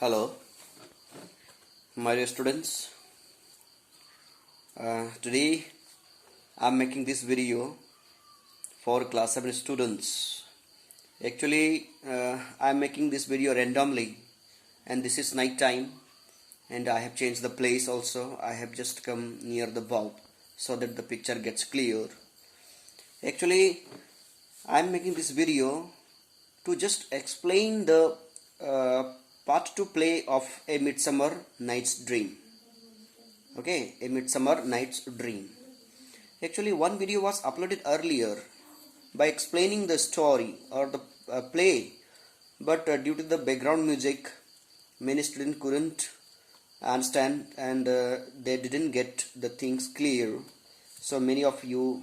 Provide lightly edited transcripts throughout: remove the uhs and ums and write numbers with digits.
Hello, my dear students. Today I am making this video for class 7 students. Actually, I am making this video randomly, and this is night time, and I have changed the place also. I have just come near the bulb so that the picture gets clear. Actually, I am making this video to just explain the part 2 play of A Midsummer Night's Dream. Okay, A Midsummer Night's Dream. Actually, one video was uploaded earlier by explaining the story or the play, but due to the background music, many students couldn't understand and they didn't get the things clear. So many of you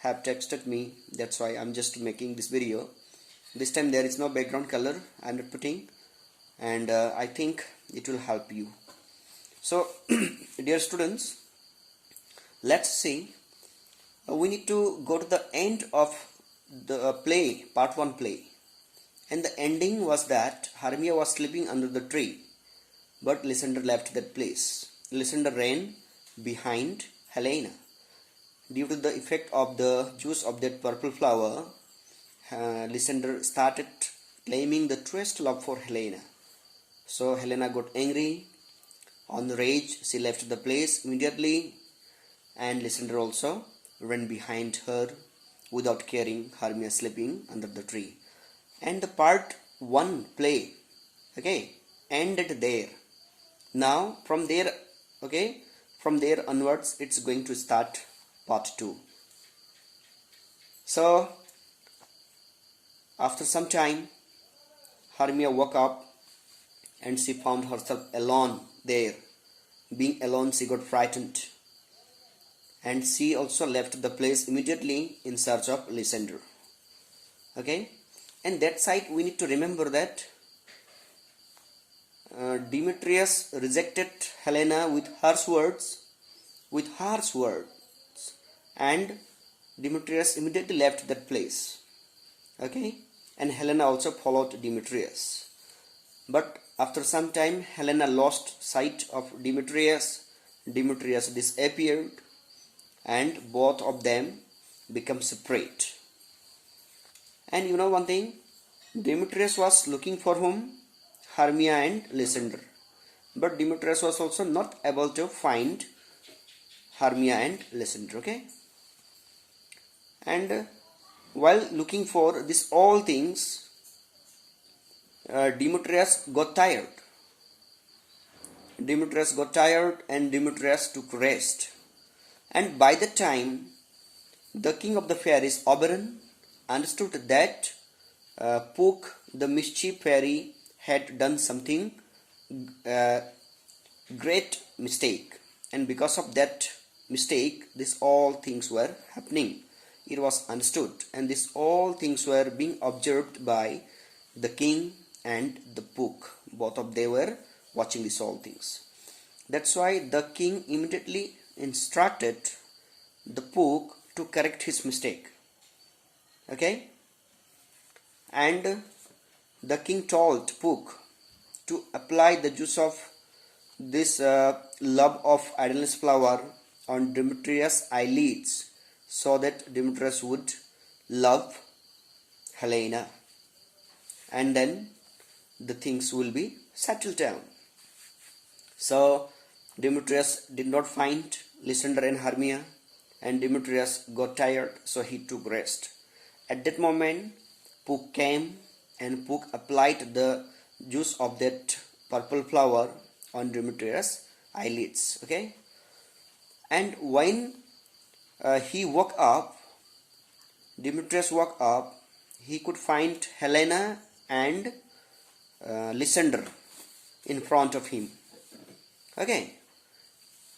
have texted me. That's why I'm just making this video. This time there is no background color I'm not putting, and I think it will help you. So dear students, let's see. We need to go to the end of the play, part 1 play, and the ending was that Hermia was sleeping under the tree, but Lysander left that place. Lysander ran behind Helena. Due to the effect of the juice of that purple flower, Lysander started claiming the truest love for Helena. So Helena got angry. On the rage, she left the place immediately, and Lysander also ran behind her without caring Hermia sleeping under the tree. And the part 1 play, ended there. Now from there, from there onwards, it's going to start part 2. So after some time, Hermia woke up and she found herself alone there. Being alone, she got frightened, and she also left the place immediately in search of Lysander. And that side we need to remember that Demetrius rejected Helena with harsh words, and Demetrius immediately left that place. And Helena also followed Demetrius. But after some time, Helena lost sight of Demetrius. Demetrius disappeared, and both of them become separate. And you know one thing, Demetrius was looking for whom? Hermia and Lysander. But Demetrius was also not able to find Hermia and Lysander. And while looking for these all things, Demetrius got tired. And Demetrius took rest. And by the time the king of the fairies, Oberon, understood that Puck, the mischief fairy, had done something great mistake, and because of that mistake, these all things were happening. It was understood, and these all things were being observed by the king and the Puck. Both of them were watching these all things. That's why the king immediately instructed the Puck to correct his mistake. And the king told Puck to apply the juice of this love of idleness flower on Demetrius' eyelids, so that Demetrius would love Helena, and then the things will be settled down. So Demetrius did not find Lysander and Hermia, and Demetrius got tired, so he took rest. At that moment, Puck came, and Puck applied the juice of that purple flower on Demetrius' eyelids. And when he woke up, Demetrius woke up, he could find Helena and Lysander in front of him.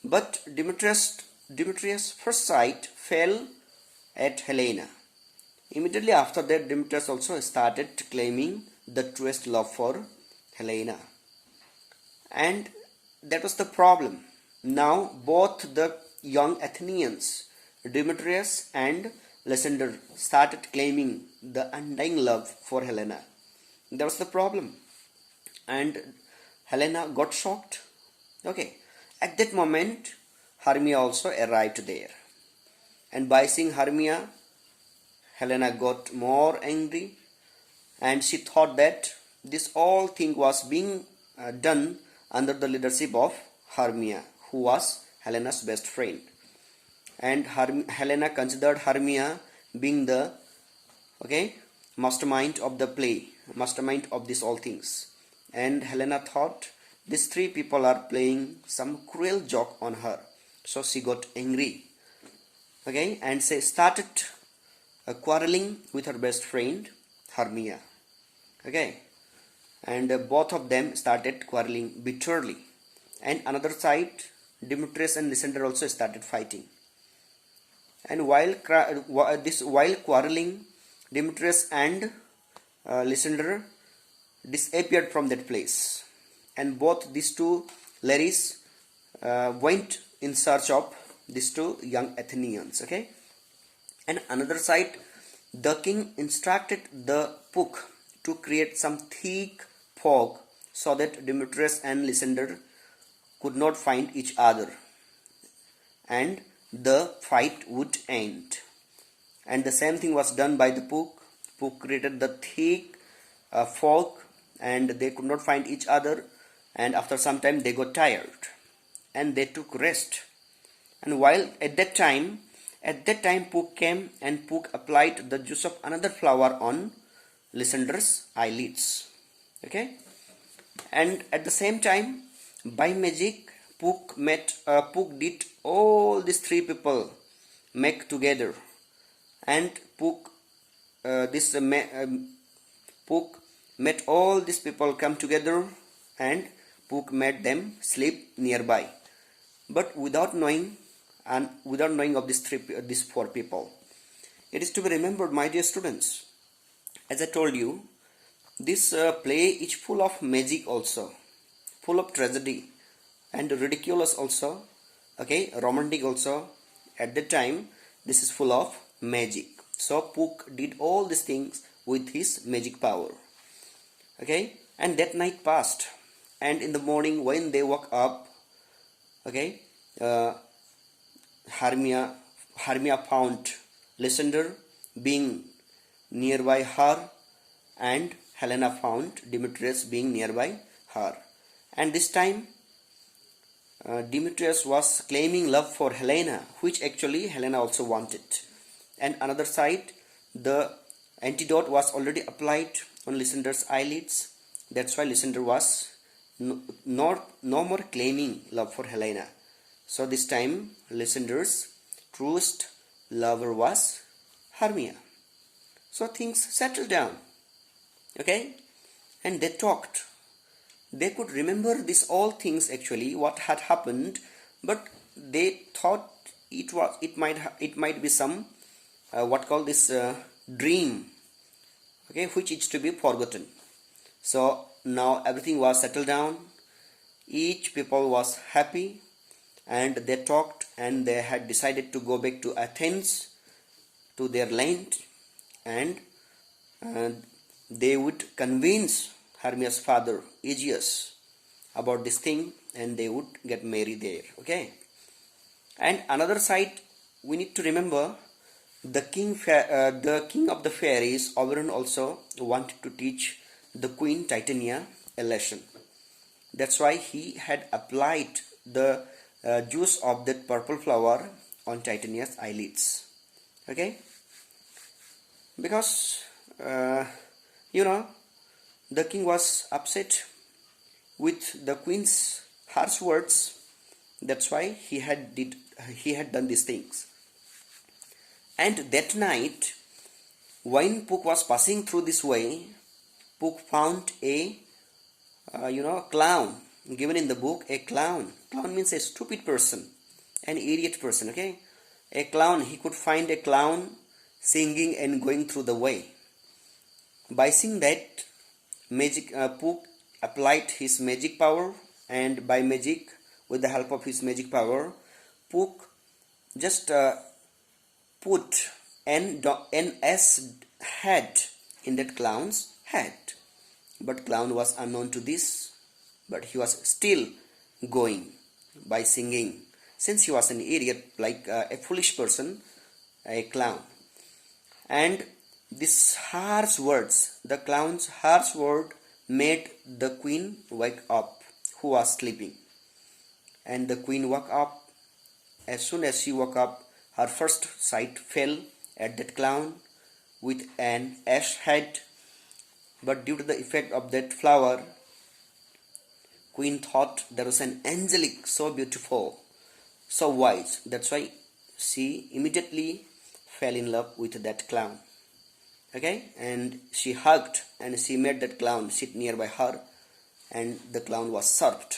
But Demetrius' first sight fell at Helena. Immediately after that, Demetrius also started claiming the truest love for Helena. And that was the problem. Now both the young Athenians, Demetrius and Lysander, started claiming the undying love for Helena. That was the problem. And Helena got shocked. Okay, at that moment, Hermia also arrived there. And by seeing Hermia, Helena got more angry, and she thought that this whole thing was being done under the leadership of Hermia, who was Helena's best friend. And Helena considered Hermia being the mastermind of the play, mastermind of these all things. And Helena thought these three people are playing some cruel joke on her, so she got angry. And she started quarreling with her best friend Hermia. And both of them started quarreling bitterly. And another side, Demetrius and Lysander also started fighting. And while quarreling, Demetrius and Lysander disappeared from that place. And both these two ladies went in search of these two young Athenians. And another side, the king instructed the Puck to create some thick fog so that Demetrius and Lysander could not find each other, and the fight would end. And the same thing was done by the Puck. Puck created the thick fog, and they could not find each other, and after some time they got tired and they took rest. And while at that time Puck came, and Puck applied the juice of another flower on Lysander's eyelids. And at the same time, by magic, Puck did all these three people make together, and Puck made all these people come together, and Puck made them sleep nearby, but without knowing of these four people. It is to be remembered, my dear students, as I told you, this play is full of magic also, full of tragedy, and ridiculous also, romantic also. At that time, this is full of magic. So Puck did all these things with his magic power. And that night passed, and in the morning when they woke up, Hermia found Lysander being nearby her, and Helena found Demetrius being nearby her. And this time Demetrius was claiming love for Helena, which actually Helena also wanted. And another side, the antidote was already applied on Lysander's eyelids. That's why Lysander was no more claiming love for Helena. So this time Lysander's truest lover was Hermia. So things settled down. And they talked. They could remember these all things actually, what had happened, but they thought it might be some dream, which is to be forgotten. So now everything was settled down. Each people was happy, and they talked, and they had decided to go back to Athens, to their land, and they would convince Hermia's father Aegeus about this thing, and they would get married there. And another side, we need to remember the king of the fairies, Oberon, also wanted to teach the queen Titania a lesson. That's why he had applied the juice of that purple flower on Titania's eyelids. Because the king was upset with the queen's harsh words. That's why he had done these things. And that night, when Puck was passing through this way, Puck found a clown. Given in the book, a clown. Clown means a stupid person, an idiot person. A clown. He could find a clown singing and going through the way. By seeing that, Puck applied his magic power, and by magic, with the help of his magic power, Puck just put an S head in that clown's head. But clown was unknown to this but he was still going by singing, since he was an idiot, like a foolish person, a clown. And this harsh words, the clown's harsh word, made the queen wake up, who was sleeping. And the queen woke up. As soon as she woke up, her first sight fell at that clown with an ash head. But due to the effect of that flower, queen thought there was an angelic, so beautiful, so wise. That's why she immediately fell in love with that clown. Okay, and she hugged and she made that clown sit nearby her, and the clown was served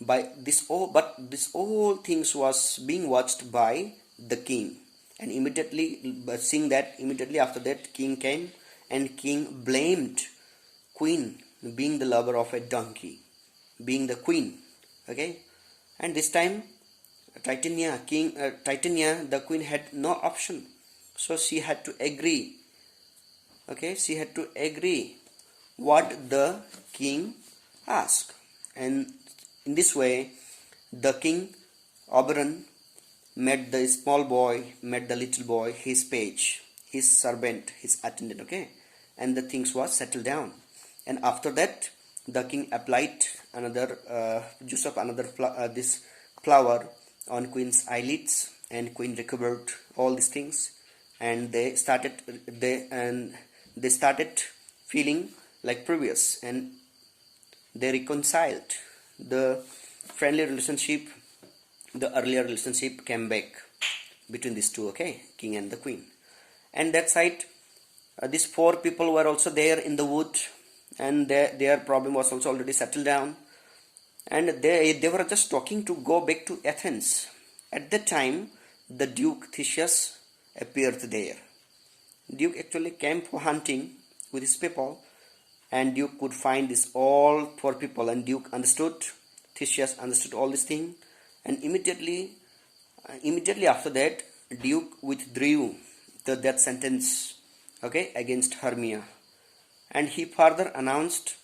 by this all. But this all things was being watched by the king, and immediately, seeing that, immediately after that, king came, and king blamed queen being the lover of a donkey, being the queen. Okay, and this time Titania, the queen had no option, so she had to agree. Okay, she had to agree what the king asked, and in this way, the king Oberon made the small boy, made the little boy his page, his servant, his attendant. Okay, and the things was settled down. And after that, the king applied another juice of another this flower on queen's eyelids, and queen recovered all these things, and they started feeling like previous, and they reconciled. The friendly relationship, the earlier relationship, came back between these two. Okay, king and the queen. And that side, these four people were also there in the wood, and their problem was also already settled down, and they were just talking to go back to Athens. At that time, the Duke Theseus appeared there. Duke actually came for hunting with his people, and Duke could find this all four people, and Duke understood, Theseus understood all this thing, and immediately after that, Duke withdrew the death sentence, okay, against Hermia, and he further announced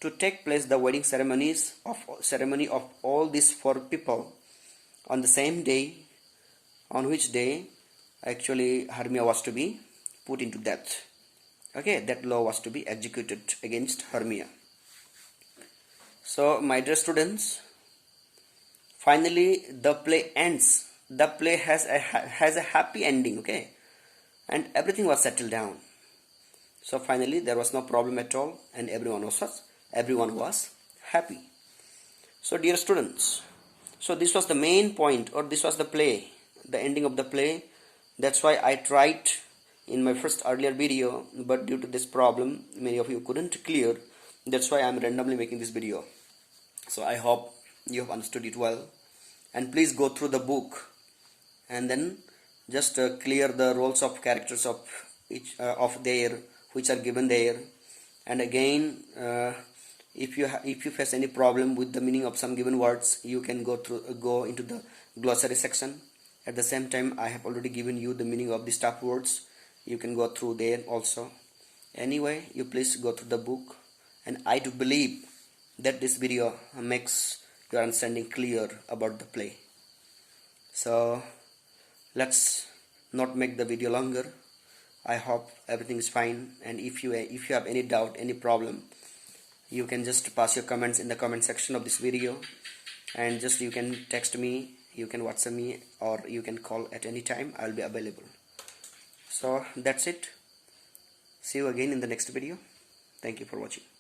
to take place the wedding ceremony of all these four people on the same day, on which day actually Hermia was to be put into death. Okay, that law was to be executed against Hermia. So, my dear students, finally the play ends. The play has a happy ending. Okay, and everything was settled down. So finally there was no problem at all, and everyone was happy. So dear students, so this was the main point, or this was the play, the ending of the play. That's why I tried in my first earlier video, but due to this problem many of you couldn't clear. That's why I'm randomly making this video. So I hope you have understood it well, and please go through the book and then just clear the roles of characters of each of there which are given there. And again, if you face any problem with the meaning of some given words, you can go into the glossary section. At the same time, I have already given you the meaning of the staff words. You can go through there also. Anyway, you please go through the book, and I do believe that this video makes your understanding clear about the play. So let's not make the video longer. I hope everything is fine, and if you have any doubt, any problem, you can just pass your comments in the comment section of this video, and just you can text me, you can WhatsApp me, or you can call at any time. I'll be available. So that's it. See you again in the next video. Thank you for watching.